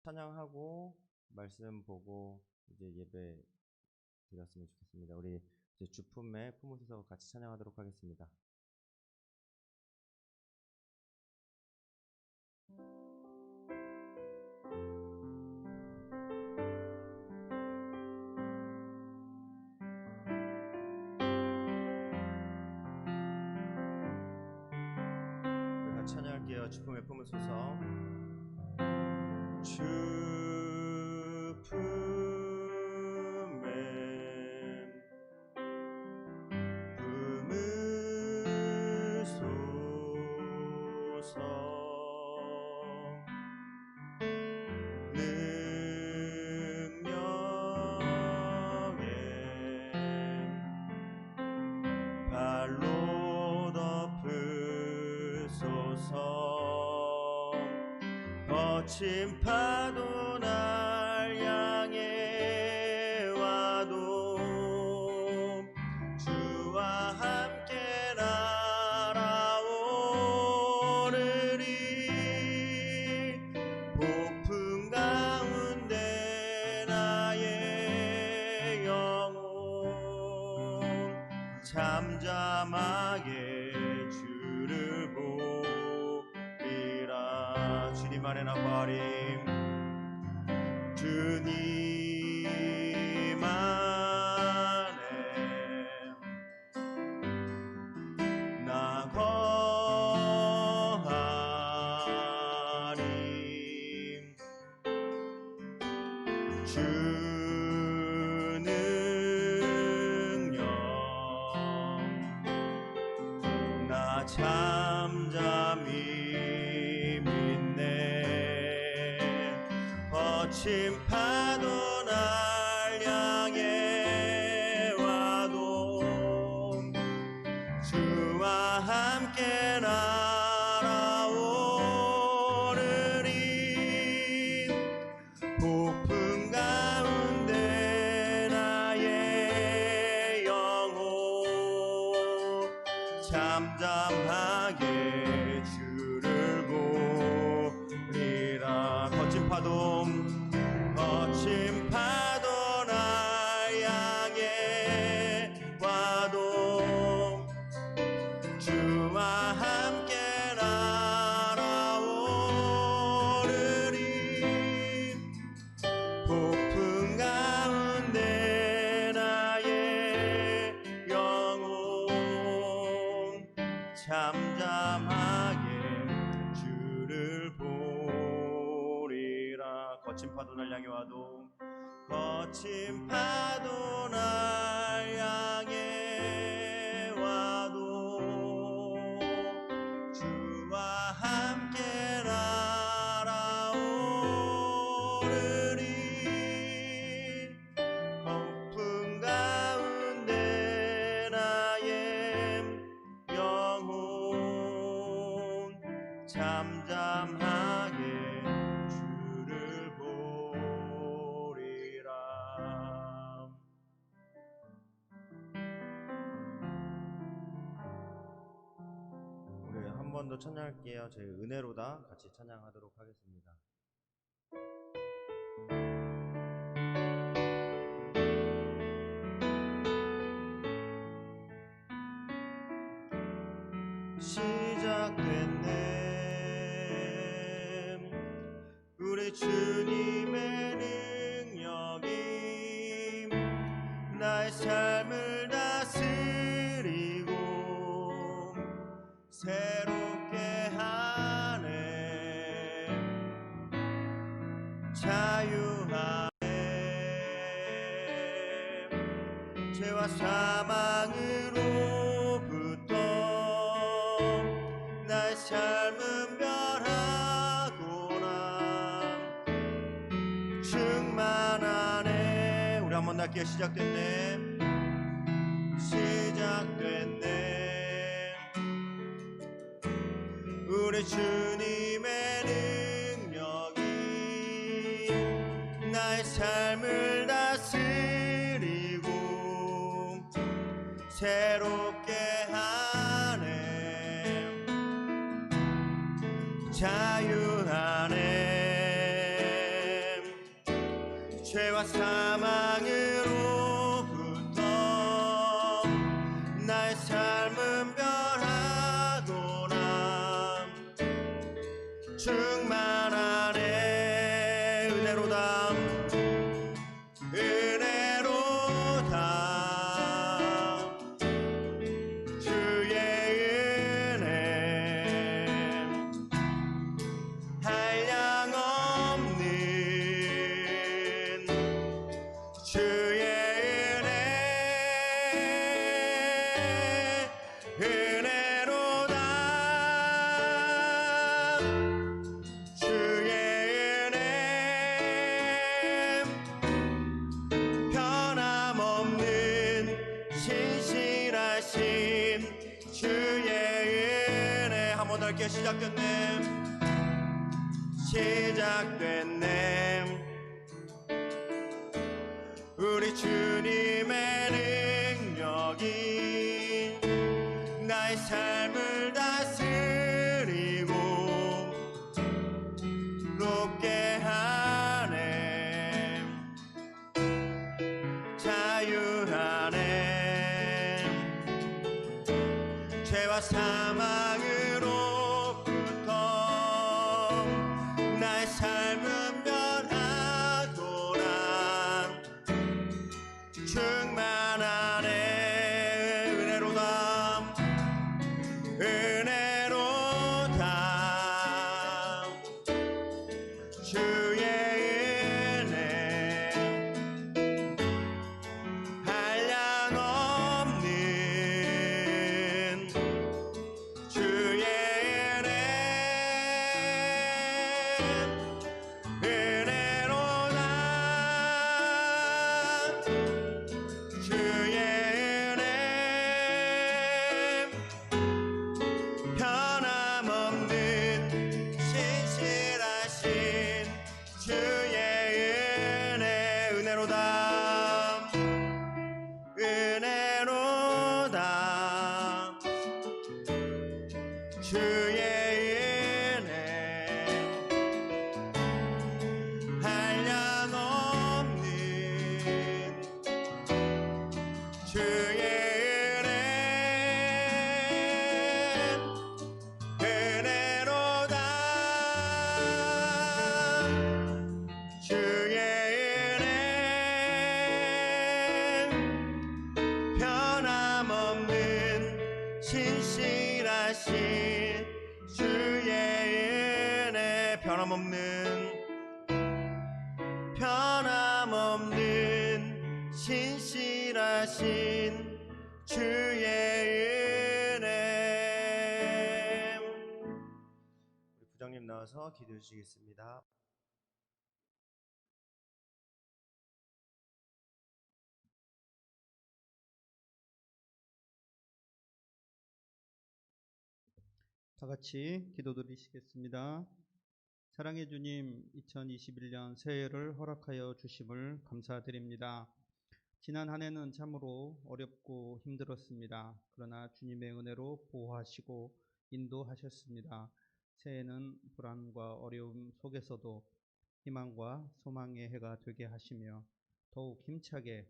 찬양하고 말씀 보고 이제 예배 드렸으면 좋겠습니다. 우리 이제 주품에 품으셔서 같이 찬양하도록 하겠습니다. 우리 같이 찬양할게요. 주품에 품으셔서 발로 덮으소서. 거친 파도 날 향해 와도 주와 함께 날아오르리. 폭풍 가운데 나의 영혼 잠잠하게 주를 보리라. 주님 안에 나 거하리. 주님 안에 나 거하리. 주 능력 나 잠잠히 믿네. 거친 파도 날 향해 와도 주와 함께 날아오르리. 폭풍 가운데 나의 영혼 잠잠하게 주를 보리라. 거친 파도 날 향해 와도 주와 함께 날아오르리. 폭풍 가운데 나의 영혼 잠잠하게 주를 보리라. 거친 파도 날 향해 와도 거친 파도 날 향해 와도 주와 함께 날아오르리. 폭풍 가운데 나의 영혼 잠잠하게 주를 보리라. 우리 한 번 더 찬양할게요. 저희 은혜로다 같이 찬양하도록 하겠습니다. 시작됐네. 우리 주님의 능력이 나의 삶을 다스리고 새롭게 하네. 자유하네. 죄와 사망으로부터 나의 삶은 변하구나. 충만하네. 우리 한번 할게요. 시작됐네. 우리 주님의 능력이 나의 삶을 다스리고 새롭게 하네. 자유하네. 죄와 사망으로부터 나의 삶은 변하도다. 충만하네 은혜로다 은혜로다 주의 은혜 한량없는 주의 은혜 은혜로다 주의 은혜 변함없는 신실하신 주의 은혜 한 번 더 할게요. 시작됐네 우리 주님의 능력이 나의 삶을 다스리고 높게 하네 자유하네 죄와 사망으로부터 나의 삶은 변하도다. 충만하네 은혜로다 은혜로다 주의 은혜 한량없는 주의 은혜 은혜로다 주의 은혜 변함없는 신실하신 주의 은혜 은혜로다 은혜로다 주의 은혜 한량없는 주의 은혜 은혜로다 주의 은혜 변함없는 신실하신 주의 은혜 변함없는 신실하신 주의 은혜 우리 부장님 나와서 기도해 주시겠습니다. 다 같이 기도드리시겠습니다. 사랑의 주님, 2021년 새해를 허락하여 주심을 감사드립니다. 지난 한 해는 참으로 어렵고 힘들었습니다. 그러나 주님의 은혜로 보호하시고 인도하셨습니다. 새해는 불안과 어려움 속에서도 희망과 소망의 해가 되게 하시며 더욱 힘차게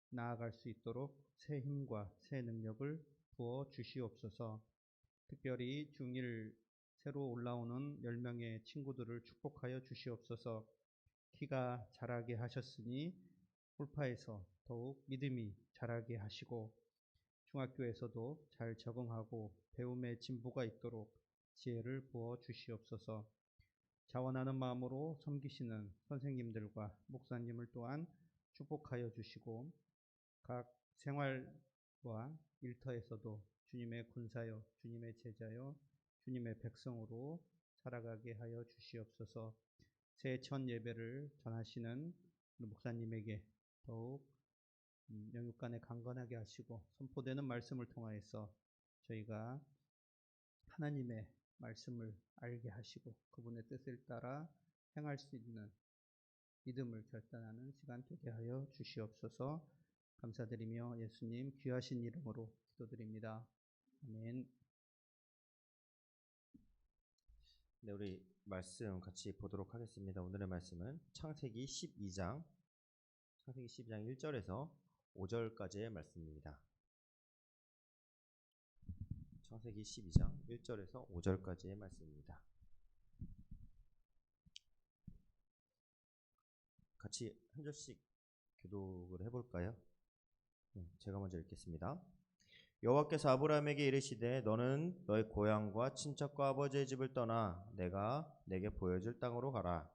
나아갈 수 있도록 새 힘과 새 능력을 부어 주시옵소서. 특별히 중1 새로 올라오는 10명의 친구들을 축복하여 주시옵소서. 키가 자라게 하셨으니 홀파에서 더욱 믿음이 자라게 하시고 중학교에서도 잘 적응하고 배움의 진보가 있도록 지혜를 부어 주시옵소서. 자원하는 마음으로 섬기시는 선생님들과 목사님을 또한 축복하여 주시고 각 생활과 일터에서도 주님의 군사여, 주님의 제자여, 주님의 백성으로 살아가게 하여 주시옵소서. 새해 첫 예배를 전하시는 목사님에게 더욱 영육간에 강건하게 하시고 선포되는 말씀을 통하여서 저희가 하나님의 말씀을 알게 하시고 그분의 뜻을 따라 행할 수 있는 믿음을 결단하는 시간 되게 하여 주시옵소서. 감사드리며 예수님 귀하신 이름으로 기도드립니다. 아멘. 네, 우리 말씀 같이 보도록 하겠습니다. 오늘의 말씀은 창세기 12장 창세기 12장 1절에서 5절까지의 말씀입니다. 창세기 12장 1절에서 5절까지의 말씀입니다. 같이 한 절씩 교독을 해볼까요? 제가 먼저 읽겠습니다. 여호와께서 아브라함에게 이르시되 너는 너의 고향과 친척과 아버지의 집을 떠나 내가 내게 보여줄 땅으로 가라.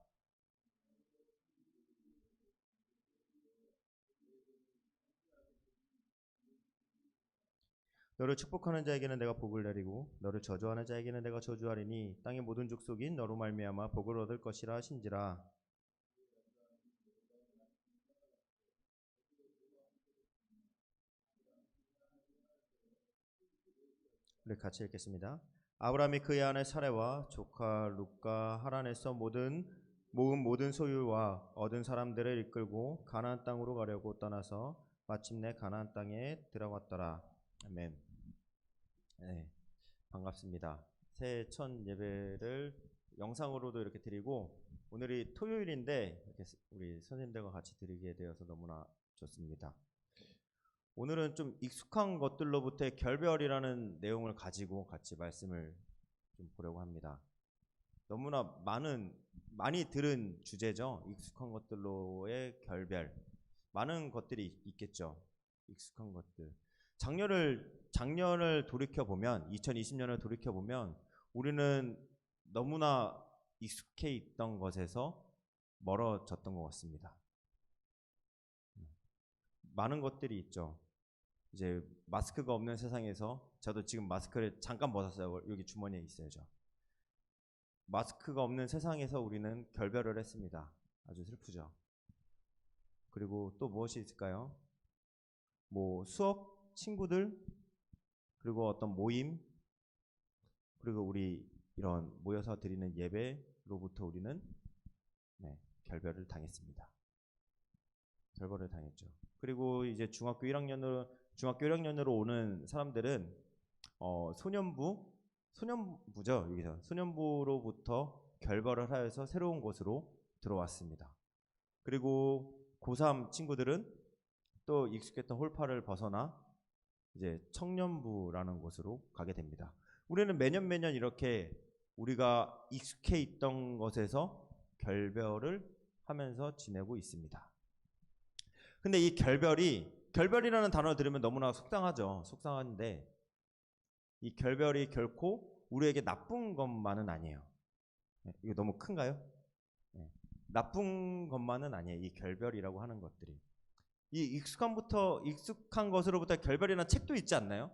너를 축복하는 자에게는 내가 복을 내리고 너를 저주하는 자에게는 내가 저주하리니 땅의 모든 족속인 너로 말미암아 복을 얻을 것이라 하신지라. 우리 같이 읽겠습니다. 아브라함이 그의 아내 사레와 조카 룻과 하란에서 모은 모든 소유와 얻은 사람들을 이끌고 가나안 땅으로 가려고 떠나서 마침내 가나안 땅에 들어갔더라. 아멘. 네, 반갑습니다. 새해 첫 예배를 영상으로도 이렇게 드리고 오늘이 토요일인데 이렇게 우리 선생님들과 같이 드리게 되어서 너무나 좋습니다. 오늘은 좀 익숙한 것들로부터의 결별이라는 내용을 가지고 같이 말씀을 좀 보려고 합니다. 너무나 많이 들은 주제죠. 익숙한 것들로의 결별. 많은 것들이 있겠죠. 익숙한 것들. 작년을 돌이켜보면 2020년을 돌이켜보면 우리는 너무나 익숙해 있던 것에서 멀어졌던 것 같습니다. 많은 것들이 있죠. 이제 마스크가 없는 세상에서 저도 지금 마스크를 잠깐 벗었어요. 여기 주머니에 있어야죠. 마스크가 없는 세상에서 우리는 결별을 했습니다. 아주 슬프죠. 그리고 또 무엇이 있을까요? 뭐 수업, 친구들, 그리고 어떤 모임, 그리고 우리 이런 모여서 드리는 예배로부터 우리는 결별을 당했습니다. 결별을 당했죠. 그리고 이제 중학교 1학년으로 오는 사람들은 소년부죠. 여기서 소년부로부터 결별을 하여서 새로운 곳으로 들어왔습니다. 그리고 고3 친구들은 또 익숙했던 홀파를 벗어나 이제 청년부라는 곳으로 가게 됩니다. 우리는 매년 이렇게 우리가 익숙해 있던 것에서 결별을 하면서 지내고 있습니다. 근데 이 결별이라는 단어를 들으면 너무나 속상하죠. 속상한데 이 결별이 결코 우리에게 나쁜 것만은 아니에요. 이거 너무 큰가요? 나쁜 것만은 아니에요. 이 결별이라고 하는 것들이. 이 익숙한 것으로부터 결별이라는 책도 있지 않나요?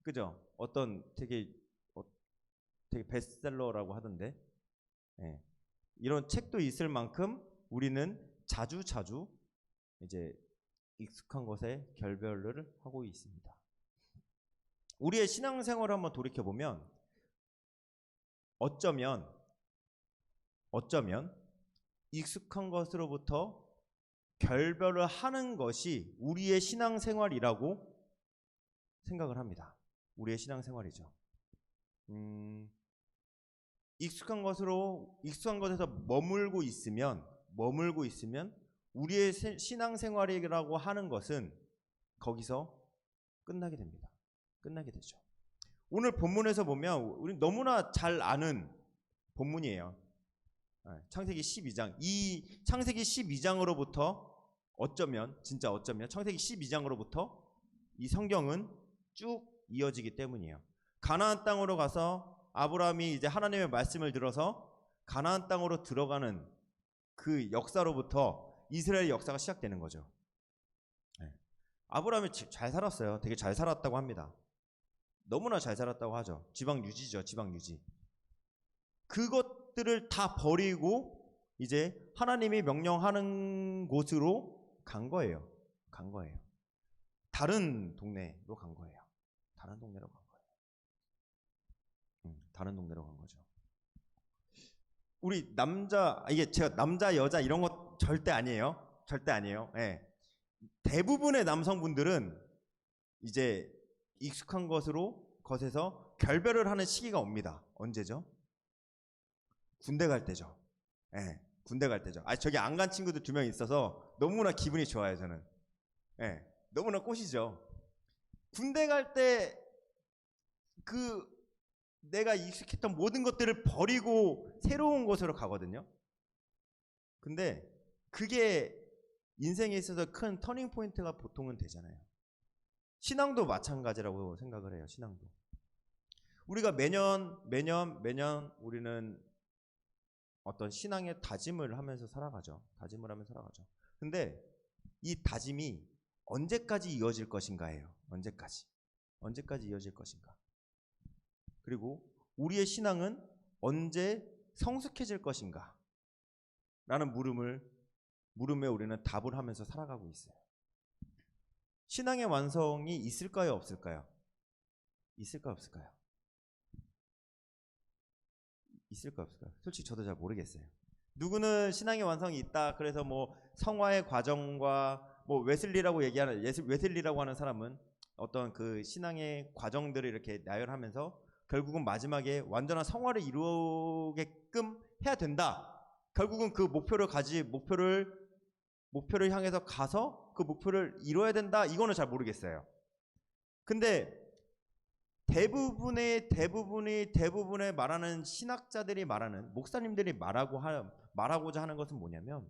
그죠? 어떤 되게 베스트셀러라고 하던데. 이런 책도 있을 만큼 우리는 자주 이제 익숙한 것에 결별을 하고 있습니다. 우리의 신앙생활을 한번 돌이켜보면 어쩌면 익숙한 것으로부터 결별을 하는 것이 우리의 신앙생활이라고 생각을 합니다. 우리의 신앙생활이죠. 익숙한 것에서 머물고 있으면 우리의 신앙생활이라고 하는 것은 거기서 끝나게 됩니다. 끝나게 되죠. 오늘 본문에서 보면 우리 너무나 잘 아는 본문이에요. 창세기 12장. 이 창세기 12장으로부터 어쩌면 창세기 12장으로부터 이 성경은 쭉 이어지기 때문이에요. 가나안 땅으로 가서 아브라함이 이제 하나님의 말씀을 들어서 가나안 땅으로 들어가는 그 역사로부터 이스라엘 역사가 시작되는 거죠. 아브라함이 잘 살았어요. 되게 잘 살았다고 합니다. 너무나 잘 살았다고 하죠. 지방 유지죠. 지방 유지. 그것들을 다 버리고 이제 하나님이 명령하는 곳으로 간 거예요. 다른 동네로 간 거예요. 다른 동네로 간 거죠. 우리 이게 제가 남자, 여자 이런 거 절대 아니에요. 대부분의 남성분들은 이제 익숙한 것에서 결별을 하는 시기가 옵니다. 언제죠? 군대 갈 때죠. 군대 갈 때죠. 저기 안 간 친구들 2명 있어서 너무나 기분이 좋아요, 저는. 예, 너무나 꽃이죠. 군대 갈 때 그 내가 익숙했던 모든 것들을 버리고 새로운 곳으로 가거든요. 근데 그게 인생에 있어서 큰 터닝 포인트가 보통은 되잖아요. 신앙도 마찬가지라고 생각을 해요. 신앙도. 우리가 매년 우리는 어떤 신앙의 다짐을 하면서 살아가죠. 다짐을 하면서 살아가죠. 근데 이 다짐이 언제까지 이어질 것인가예요. 언제까지 이어질 것인가. 그리고 우리의 신앙은 언제 성숙해질 것인가 라는 물음에 우리는 답을 하면서 살아가고 있어요. 신앙의 완성이 있을까요, 없을까요? 있을까요, 없을까요? 있을까요, 없을까요? 솔직히 저도 잘 모르겠어요. 누구는 신앙의 완성이 있다. 그래서 뭐 성화의 과정과 뭐 웨슬리라고 하는 사람은 어떤 그 신앙의 과정들을 이렇게 나열하면서 결국은 마지막에 완전한 성화를 이루게끔 해야 된다. 결국은 그 목표를 향해서 가서 그 목표를 이뤄야 된다. 이거는 잘 모르겠어요. 근데 대부분의 말하는 신학자들이 말하는 목사님들이 말하고자 하는 것은 뭐냐면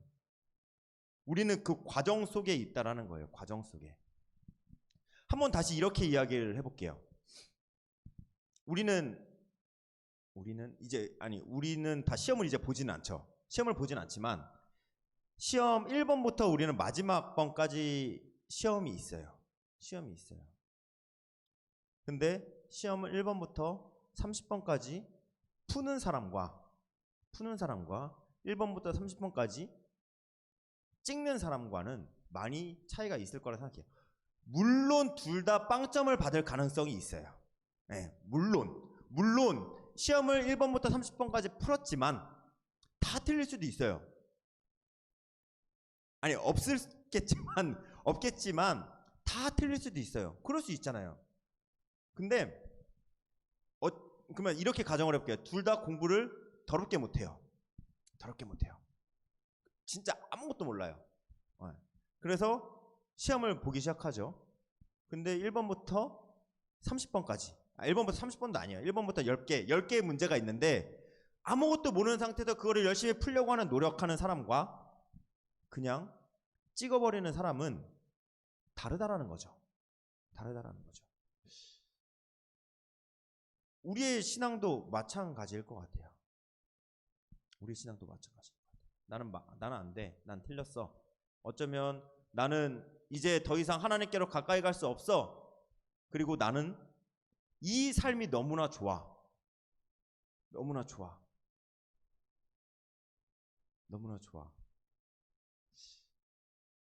우리는 그 과정 속에 있다라는 거예요. 과정 속에. 한번 다시 이렇게 이야기를 해볼게요. 우리는 다 시험을 이제 보지는 않죠. 시험을 보진 않지만 시험 1번부터 우리는 마지막 번까지 시험이 있어요. 근데 시험을 1번부터 30번까지 푸는 사람과 1번부터 30번까지 찍는 사람과는 많이 차이가 있을 거라 생각해요. 물론 둘 다 빵점을 받을 가능성이 있어요. 네, 물론 시험을 1번부터 30번까지 풀었지만 다 틀릴 수도 있어요. 아니 없겠지만 다 틀릴 수도 있어요. 그럴 수 있잖아요. 근데 그러면 이렇게 가정을 해볼게요. 둘 다 공부를 더럽게 못해요. 진짜 아무것도 몰라요. 그래서 시험을 보기 시작하죠. 근데 1번부터 30번까지 1번부터 30번도 아니에요. 1번부터 10개의 문제가 있는데 아무것도 모르는 상태에서 그거를 열심히 풀려고 노력하는 사람과 그냥 찍어버리는 사람은 다르다라는 거죠. 우리의 신앙도 마찬가지일 것 같아요. 나는 안 돼. 난 틀렸어. 어쩌면 나는 이제 더 이상 하나님께로 가까이 갈 수 없어. 그리고 나는 이 삶이 너무나 좋아.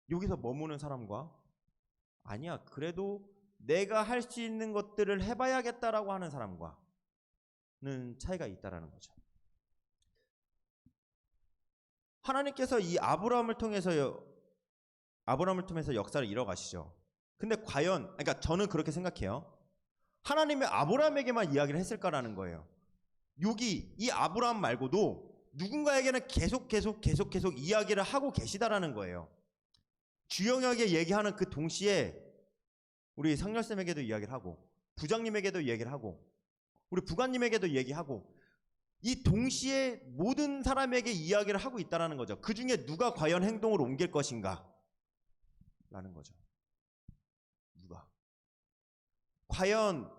여기서 머무는 사람과 아니야, 그래도 내가 할 수 있는 것들을 해봐야겠다라고 하는 사람과는 차이가 있다라는 거죠. 하나님께서 이 아브라함을 통해서 역사를 이뤄가시죠. 근데 과연, 그러니까 저는 그렇게 생각해요. 하나님이 아브라함에게만 이야기를 했을까라는 거예요. 여기 이 아브라함 말고도 누군가에게는 계속 이야기를 하고 계시다라는 거예요. 주영에게 얘기하는 그 동시에 우리 상렬쌤에게도 이야기를 하고 부장님에게도 이야기를 하고 우리 부관님에게도 얘기하고 이 동시에 모든 사람에게 이야기를 하고 있다는 거죠. 그 중에 누가 과연 행동을 옮길 것인가 라는 거죠. 누가 과연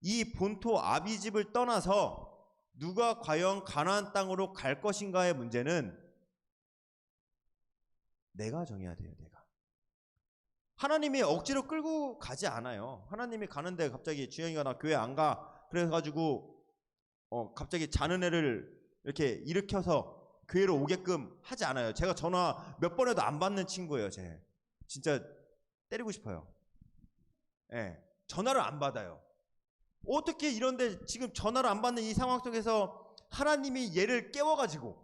이 본토 아비집을 떠나서 누가 과연 가나안 땅으로 갈 것인가의 문제는 내가 정해야 돼요. 내가. 하나님이 억지로 끌고 가지 않아요. 하나님이 가는데 갑자기 주영이가 나 교회 안 가 그래가지고 갑자기 자는 애를 이렇게 일으켜서 교회로 오게끔 하지 않아요. 제가 전화 몇 번 해도 안 받는 친구예요. 제 진짜 때리고 싶어요. 네, 전화를 안 받아요. 어떻게 이런데 지금 전화를 안 받는 이 상황 속에서 하나님이 얘를 깨워가지고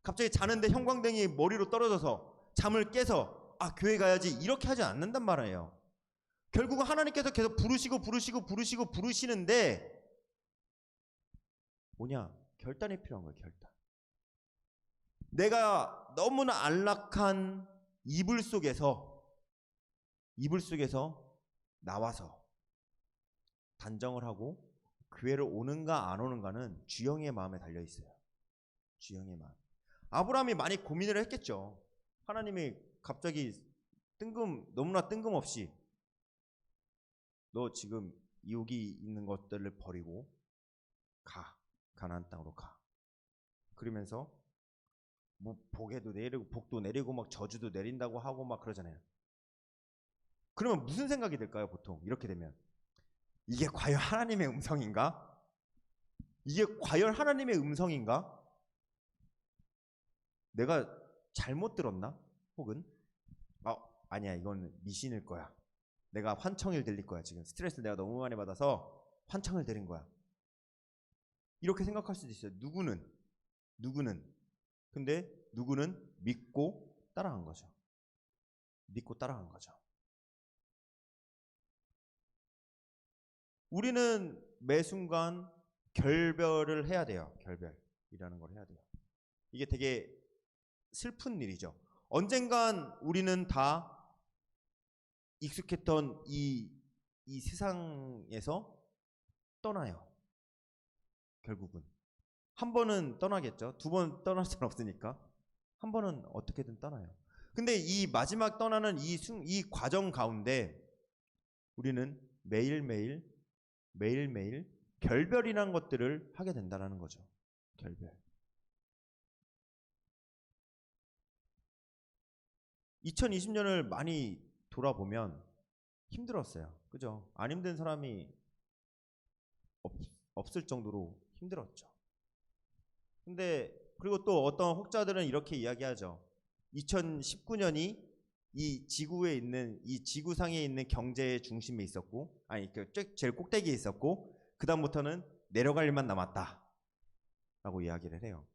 갑자기 자는데 형광등이 머리로 떨어져서 잠을 깨서 교회 가야지 이렇게 하지 않는단 말이에요. 결국은 하나님께서 계속 부르시는데 뭐냐? 결단이 필요한 거예요. 결단. 내가 너무나 안락한 이불 속에서 나와서 단정을 하고 교회를 오는가 안 오는가는 주영의 마음에 달려 있어요. 주영의 마음. 아브라함이 많이 고민을 했겠죠. 하나님이 갑자기 너무나 뜬금없이 너 지금 여기 있는 것들을 버리고 가나안 땅으로 가. 그러면서 뭐 복에도 내리고 복도 내리고 막 저주도 내린다고 하고 막 그러잖아요. 그러면 무슨 생각이 들까요? 보통 이렇게 되면 이게 과연 하나님의 음성인가? 이게 과연 하나님의 음성인가? 내가 잘못 들었나? 혹은 아니야, 이건 미신일 거야. 내가 환청일 들릴 거야. 지금 스트레스를 내가 너무 많이 받아서 환청을 들린 거야. 이렇게 생각할 수도 있어요. 누구는 근데 누구는 믿고 따라간 거죠. 믿고 따라간 거죠. 우리는 매 순간 결별을 해야 돼요. 결별이라는 걸 해야 돼요. 이게 되게 슬픈 일이죠. 언젠간 우리는 다 익숙했던 이 세상에서 떠나요. 결국은 한 번은 떠나겠죠. 두 번 떠날 수는 없으니까 한 번은 어떻게든 떠나요. 근데 이 마지막 떠나는 이 과정 가운데 우리는 매일매일 결별이라는 것들을 하게 된다는 거죠. 결별. 2020년을 많이 돌아보면 힘들었어요. 그죠? 안 힘든 사람이 없을 정도로 힘들었죠. 근데 그리고 또 어떤 혹자들은 이렇게 이야기하죠. 2019년이 이 지구에 있는 이 지구상에 있는 경제의 중심에 있었고, 제일 꼭대기에 있었고, 그 다음부터는 내려갈 일만 남았다라고 이야기를 해요.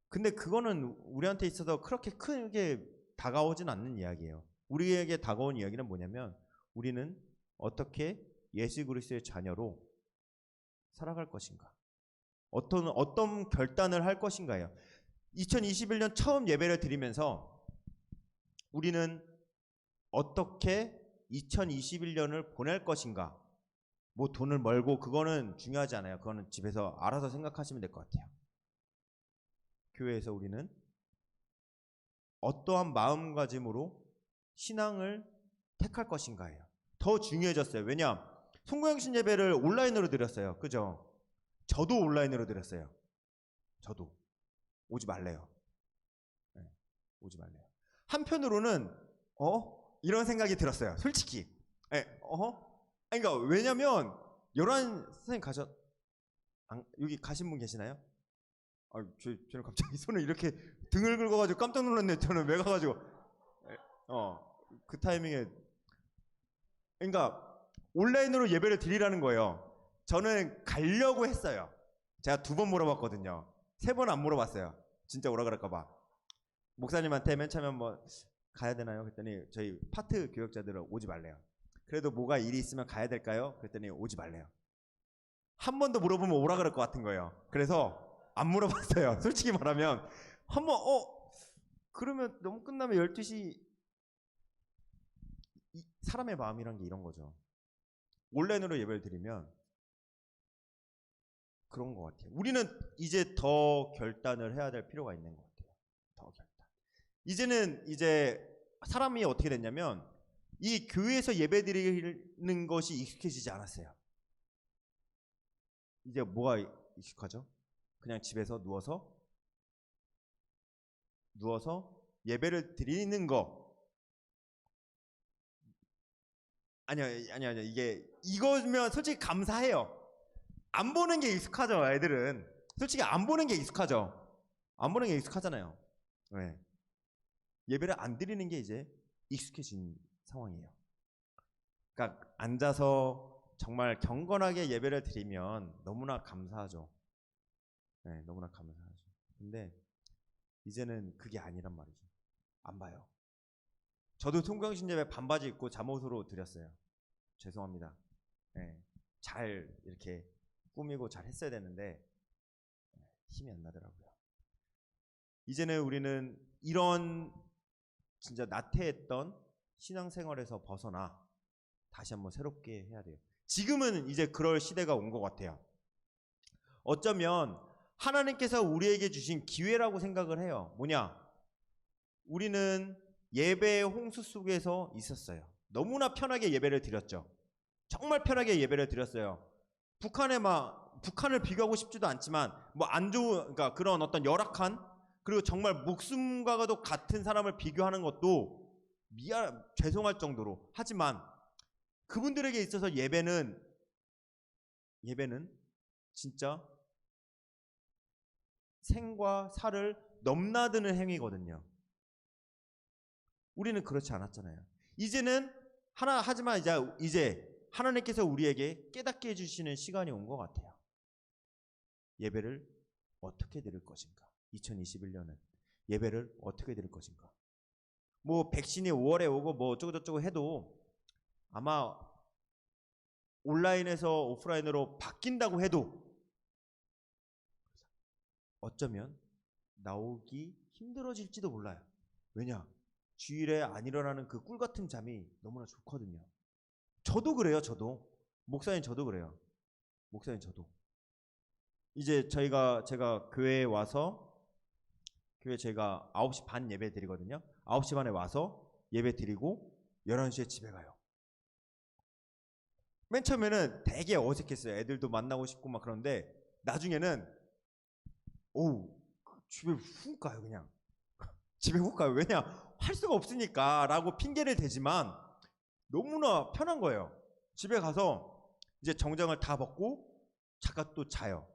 근데 그거는 우리한테 있어서 그렇게 크게 다가오진 않는 이야기예요. 우리에게 다가온 이야기는 뭐냐면 우리는 어떻게 예수 그리스도의 자녀로 살아갈 것인가, 어떤 결단을 할 것인가예요. 2021년 처음 예배를 드리면서 우리는 어떻게 2021년을 보낼 것인가, 뭐 돈을 벌고 그거는 중요하지 않아요. 그거는 집에서 알아서 생각하시면 될 것 같아요. 교회에서 우리는 어떠한 마음가짐으로 신앙을 택할 것인가예요. 더 중요해졌어요. 왜냐? 송구영신 예배를 온라인으로 드렸어요. 그죠? 저도 온라인으로 드렸어요. 저도 오지 말래요. 네, 오지 말래요. 한편으로는 이런 생각이 들었어요. 솔직히. 그러니까 왜냐면 11 선생님 여기 가신 분 계시나요? 저는 갑자기 손을 이렇게 등을 긁어가지고 깜짝 놀랐네. 저는 왜 가가지고 그 타이밍에, 그러니까 온라인으로 예배를 드리라는 거예요. 저는 가려고 했어요. 제가 2번 물어봤거든요. 3번 안 물어봤어요. 진짜 오라 그럴까봐. 목사님한테 맨 처음에 한번 가야 되나요? 그랬더니 저희 파트 교역자들은 오지 말래요. 그래도 뭐가 일이 있으면 가야 될까요? 그랬더니 오지 말래요. 한 번 더 물어보면 오라 그럴 것 같은 거예요. 그래서 안 물어봤어요. 솔직히 말하면 한번 그러면 너무 끝나면 12시. 사람의 마음이란 게 이런 거죠. 온라인으로 예배를 드리면 그런 것 같아요. 우리는 이제 더 결단을 해야 될 필요가 있는 것 같아요. 더 결단. 이제는 사람이 어떻게 됐냐면 이 교회에서 예배 드리는 것이 익숙해지지 않았어요. 이제 뭐가 익숙하죠? 그냥 집에서 누워서 예배를 드리는 거. 아니요. 이거면 솔직히 감사해요. 안 보는 게 익숙하죠. 애들은 솔직히 안 보는 게 익숙하죠. 안 보는 게 익숙하잖아요. 네. 예배를 안 드리는 게 이제 익숙해진 상황이에요. 그러니까 앉아서 정말 경건하게 예배를 드리면 너무나 감사하죠. 네, 너무나 감사하죠. 근데 이제는 그게 아니란 말이죠. 안 봐요. 저도 통광신 예배 반바지 입고 잠옷으로 드렸어요. 죄송합니다. 네, 잘 이렇게 꾸미고 잘 했어야 되는데 힘이 안 나더라고요. 이제는 우리는 이런 진짜 나태했던 신앙생활에서 벗어나 다시 한번 새롭게 해야 돼요. 지금은 이제 그럴 시대가 온 것 같아요. 어쩌면 하나님께서 우리에게 주신 기회라고 생각을 해요. 뭐냐? 우리는 예배의 홍수 속에서 있었어요. 너무나 편하게 예배를 드렸죠. 정말 편하게 예배를 드렸어요. 북한을 비교하고 싶지도 않지만 뭐 안 좋은, 그러니까 그런 어떤 열악한, 그리고 정말 목숨과도 같은 사람을 비교하는 것도 죄송할 정도로, 하지만 그분들에게 있어서 예배는 진짜 생과 사를 넘나드는 행위거든요. 우리는 그렇지 않았잖아요. 하지만 이제 하나님께서 우리에게 깨닫게 해주시는 시간이 온 것 같아요. 예배를 어떻게 드릴 것인가? 2021년은 예배를 어떻게 드릴 것인가? 뭐 백신이 5월에 오고 뭐 어쩌고저쩌고 해도 아마 온라인에서 오프라인으로 바뀐다고 해도 어쩌면 나오기 힘들어질지도 몰라요. 왜냐? 주일에 안 일어나는 그 꿀같은 잠이 너무나 좋거든요. 저도 그래요. 목사님 저도 그래요. 목사님 저도. 이제 제가 교회에 와서, 교회 제가 9시 반 예배 드리거든요. 9시 반에 와서 예배 드리고 11시에 집에 가요. 맨 처음에는 되게 어색했어요. 애들도 만나고 싶고 막 그런데 나중에는 집에 훅 가요. 그냥 집에 훅 가요. 왜냐? 할 수가 없으니까 라고 핑계를 대지만 너무나 편한 거예요. 집에 가서 이제 정장을 다 벗고 잠깐 또 자요.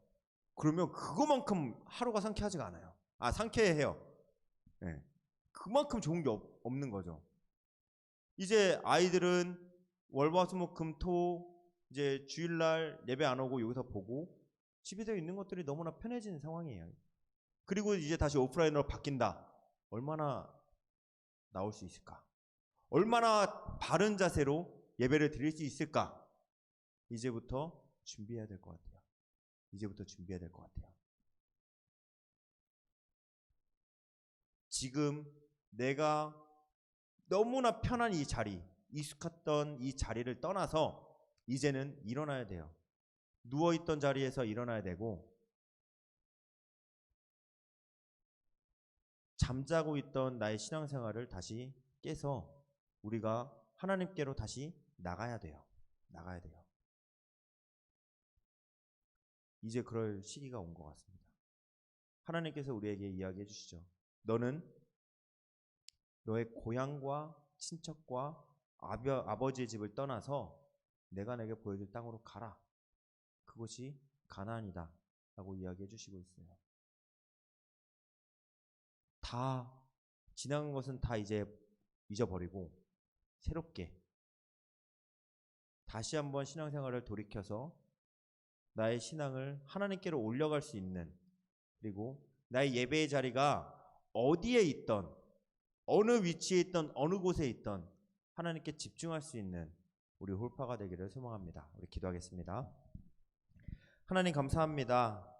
그러면 그거만큼 하루가 상쾌하지가 않아요. 상쾌해요. 네. 그만큼 좋은 게 없는 거죠. 이제 아이들은 월화수목금토 이제 주일날 예배 안 오고 여기서 보고 집에서 있는 것들이 너무나 편해지는 상황이에요. 그리고 이제 다시 오프라인으로 바뀐다. 얼마나 나올 수 있을까? 얼마나 바른 자세로 예배를 드릴 수 있을까? 이제부터 준비해야 될 것 같아요. 지금 내가 너무나 편한 이 자리, 익숙했던 이 자리를 떠나서 이제는 일어나야 돼요. 누워있던 자리에서 일어나야 되고, 잠자고 있던 나의 신앙생활을 다시 깨서 우리가 하나님께로 다시 나가야 돼요. 이제 그럴 시기가 온 것 같습니다. 하나님께서 우리에게 이야기해 주시죠. 너는 너의 고향과 친척과 아버지의 집을 떠나서 내가 내게 보여줄 땅으로 가라. 그것이 가나안이다 라고 이야기해 주시고 있어요. 다 지나간 것은 다 이제 잊어버리고 새롭게 다시 한번 신앙생활을 돌이켜서 나의 신앙을 하나님께로 올려갈 수 있는, 그리고 나의 예배의 자리가 어디에 있던, 어느 위치에 있던, 어느 곳에 있던 하나님께 집중할 수 있는 우리 홀파가 되기를 소망합니다. 우리 기도하겠습니다. 하나님 감사합니다.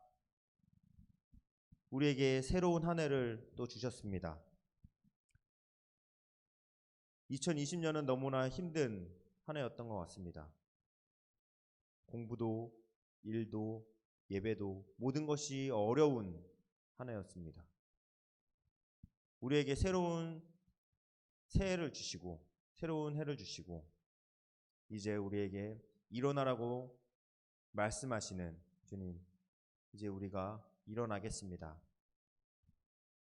우리에게 새로운 한 해를 또 주셨습니다. 2020년은 너무나 힘든 한 해였던 것 같습니다. 공부도, 일도, 예배도 모든 것이 어려운 한 해였습니다. 우리에게 새로운 새해를 주시고, 새로운 해를 주시고, 이제 우리에게 일어나라고 말씀하시는 주님, 이제 우리가 일어나겠습니다.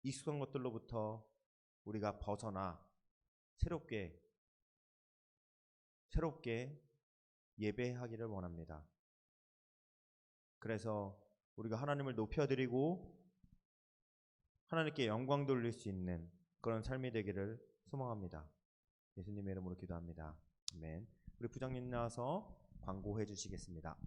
익숙한 것들로부터 우리가 벗어나 새롭게 예배하기를 원합니다. 그래서 우리가 하나님을 높여드리고 하나님께 영광 돌릴 수 있는 그런 삶이 되기를 소망합니다. 예수님의 이름으로 기도합니다. 아멘. 우리 부장님 나와서 광고해 주시겠습니다.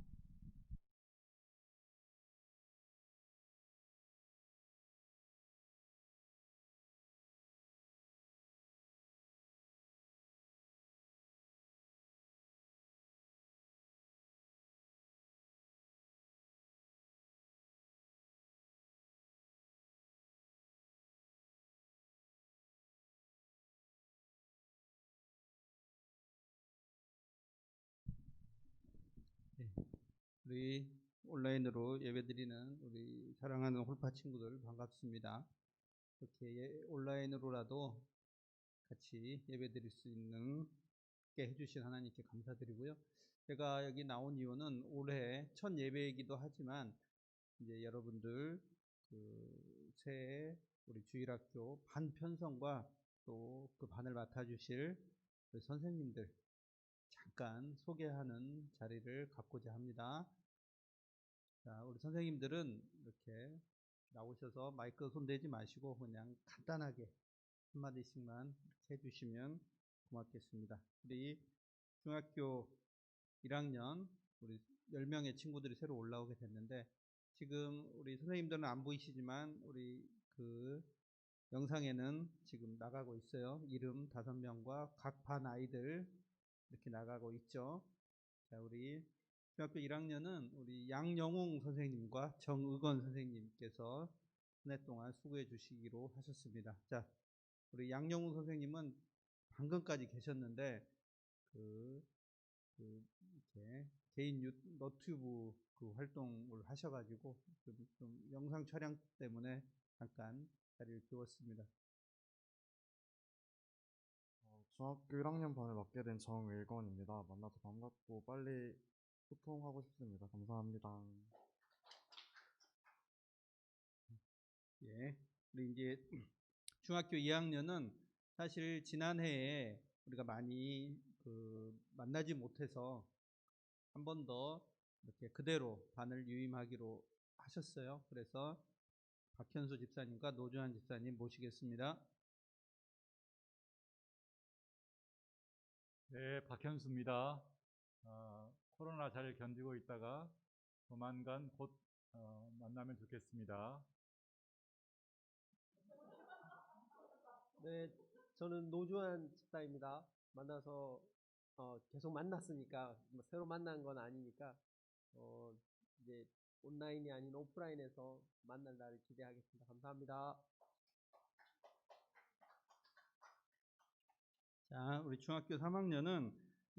우리 온라인으로 예배드리는 우리 사랑하는 홀파 친구들 반갑습니다. 이렇게 온라인으로라도 같이 예배드릴 수 있는 게 해주신 하나님께 감사드리고요. 제가 여기 나온 이유는 올해 첫 예배이기도 하지만 이제 여러분들 그 새해 우리 주일학교 반 편성과 또 그 반을 맡아주실 우리 선생님들 잠깐 소개하는 자리를 갖고자 합니다. 자, 우리 선생님들은 이렇게 나오셔서 마이크 손대지 마시고 그냥 간단하게 한마디씩만 이렇게 해주시면 고맙겠습니다. 우리 중학교 1학년 우리 10명의 친구들이 새로 올라오게 됐는데 지금 우리 선생님들은 안 보이시지만 우리 그 영상에는 지금 나가고 있어요. 이름 5명과 각 반 아이들 이렇게 나가고 있죠. 자, 우리 중학교 1학년은 우리 양영웅 선생님과 정의건 선생님께서 한 해 동안 수고해 주시기로 하셨습니다. 자, 우리 양영웅 선생님은 방금까지 계셨는데 이렇게 개인 너튜브 그 활동을 하셔가지고 좀 영상 촬영 때문에 잠깐 자리를 비웠습니다. 중학교 1학년 반을 맡게 된 정일건입니다. 만나서 반갑고 빨리 소통하고 싶습니다. 감사합니다. 예, 우리 이제 중학교 2학년은 사실 지난해에 우리가 많이 만나지 못해서 한 번 더 이렇게 그대로 반을 유임하기로 하셨어요. 그래서 박현수 집사님과 노주환 집사님 모시겠습니다. 네, 박현수입니다. 코로나 잘 견디고 있다가 조만간 곧 만나면 좋겠습니다. 네, 저는 노주환 집사입니다. 만나서 계속 만났으니까 뭐 새로 만난 건 아니니까 이제 온라인이 아닌 오프라인에서 만날 날을 기대하겠습니다. 감사합니다. 자, 우리 중학교 3학년은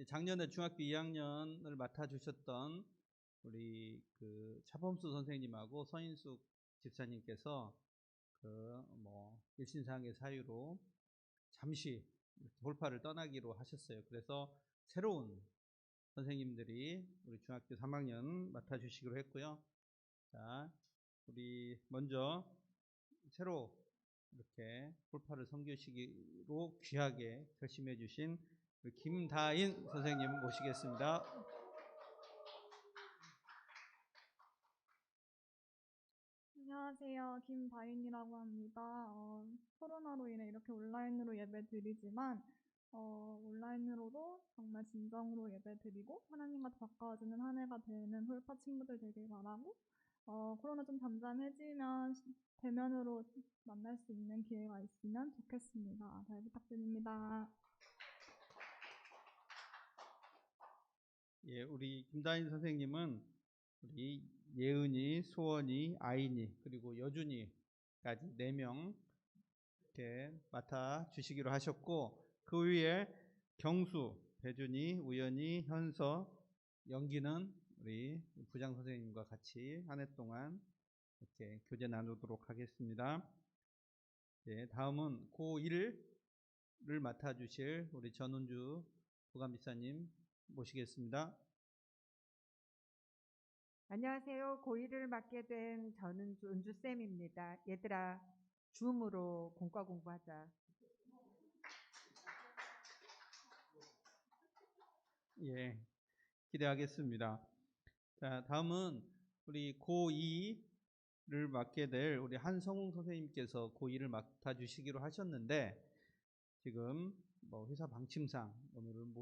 작년에 중학교 2학년을 맡아주셨던 우리 그 차범수 선생님하고 서인숙 집사님께서 일신상의 사유로 잠시 홀파를 떠나기로 하셨어요. 그래서 새로운 선생님들이 우리 중학교 3학년 맡아주시기로 했고요. 자, 우리 먼저 새로 이렇게 홀파를 섬기시기로 귀하게 결심해 주신 김다인 선생님 모시겠습니다. 안녕하세요. 김다인이라고 합니다. 코로나로 인해 이렇게 온라인으로 예배 드리지만 온라인으로도 정말 진정으로 예배 드리고 하나님과 더 가까워지는 한 해가 되는 홀파 친구들 되길 바라고 코로나 좀 잠잠해지면 대면으로 만날 수 있는 기회가 있으면 좋겠습니다. 잘 부탁드립니다. 예, 우리 김다인 선생님은 우리 예은이, 소원이, 아인이 그리고 여준이까지 4명 이렇게 맡아 주시기로 하셨고 그 위에 경수, 배준이, 우연이, 현서, 연기는 우리 부장 선생님과 같이 한 해 동안 이렇게 교제 나누도록 하겠습니다. 네, 다음은 고1을 맡아 주실 우리 전은주 부감비사님 모시겠습니다. 안녕하세요. 고1을 맡게 된 저는 은주쌤입니다. 얘들아, 줌으로 공과 공부하자. 예, 기대하겠습니다. 자, 다음은 우리 고2를 맡게 될 우리 한성웅 선생님께서 고2를 맡아주시기로 하셨는데 지금 회사 방침상 오늘은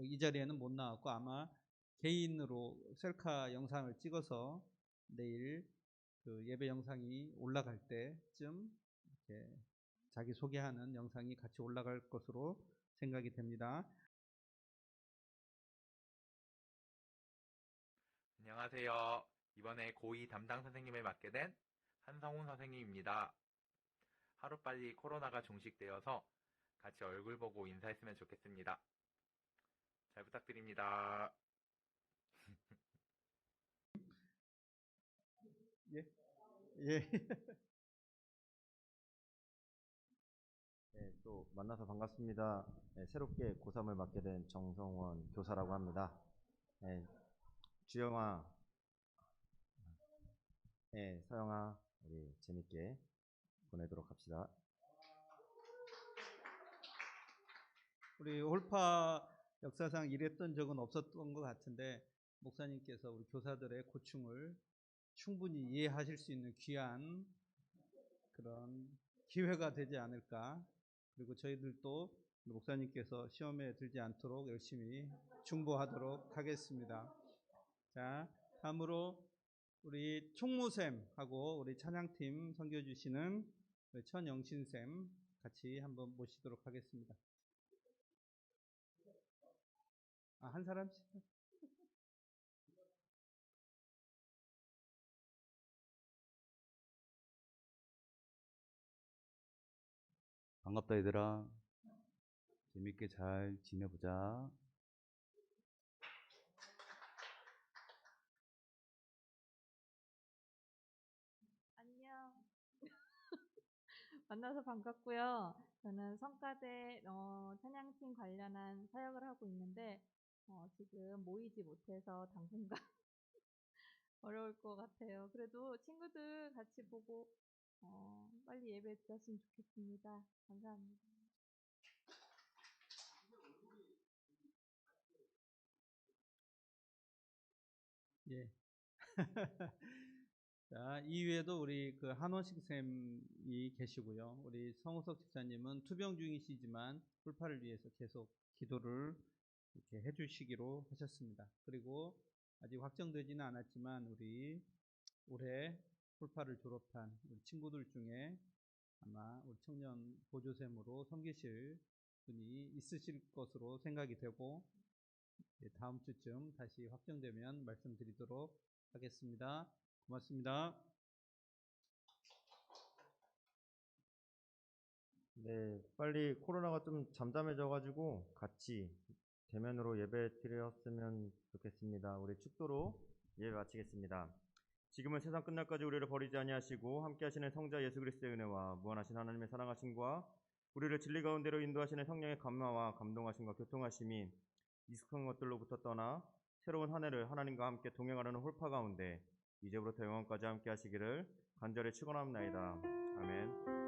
이 자리에는 못 나왔고 아마 개인으로 셀카 영상을 찍어서 내일 그 예배 영상이 올라갈 때쯤 이렇게 자기 소개하는 영상이 같이 올라갈 것으로 생각이 됩니다. 안녕하세요. 이번에 고2 담당 선생님을 맡게 된 한성훈 선생님입니다. 하루빨리 코로나가 종식되어서 같이 얼굴 보고 인사했으면 좋겠습니다. 잘 부탁드립니다. 예? 예. 네, 또 만나서 반갑습니다. 네, 새롭게 고3을 맡게 된 정성원 교사라고 합니다. 네, 주영아, 네, 서영아, 우리 재밌게 보내도록 합시다. 우리 홀파 역사상 이랬던 적은 없었던 것 같은데 목사님께서 우리 교사들의 고충을 충분히 이해하실 수 있는 귀한 그런 기회가 되지 않을까. 그리고 저희들도 목사님께서 시험에 들지 않도록 열심히 중보하도록 하겠습니다. 자, 다음으로 우리 총무쌤하고 우리 찬양팀 섬겨주시는 천영신쌤 같이 한번 모시도록 하겠습니다. 한 사람씩. 반갑다 얘들아. 재밌게 잘 지내보자. 안녕. 만나서 반갑고요. 저는 성가대 찬양팀 관련한 사역을 하고 있는데 지금 모이지 못해서 당분간 어려울 것 같아요. 그래도 친구들 같이 보고 빨리 예배 드렸으면 좋겠습니다. 감사합니다. 예. 자, 이외에도 우리 그 한원식 쌤이 계시고요. 우리 성우석 집사님은 투병 중이시지만 홀파를 위해서 계속 기도를 이렇게 해주시기로 하셨습니다. 그리고 아직 확정되지는 않았지만 우리 올해 홀파를 졸업한 우리 친구들 중에 아마 우리 청년 보조쌤으로 섬기실 분이 있으실 것으로 생각이 되고 다음 주쯤 다시 확정되면 말씀드리도록 하겠습니다. 고맙습니다. 네, 빨리 코로나가 좀 잠잠해져가지고 같이 대면으로 예배 드렸으면 좋겠습니다. 우리 축도로 예배 마치겠습니다. 지금은 세상 끝날까지 우리를 버리지 아니하시고 함께하시는 성자 예수 그리스도의 은혜와 무한하신 하나님의 사랑하심과 우리를 진리 가운데로 인도하시는 성령의 감화와 감동하심과 교통하심이 익숙한 것들로부터 떠나 새로운 한 해를 하나님과 함께 동행하려는 홀파 가운데 이제부터 영원까지 함께 하시기를 간절히 축원합니다. 아멘.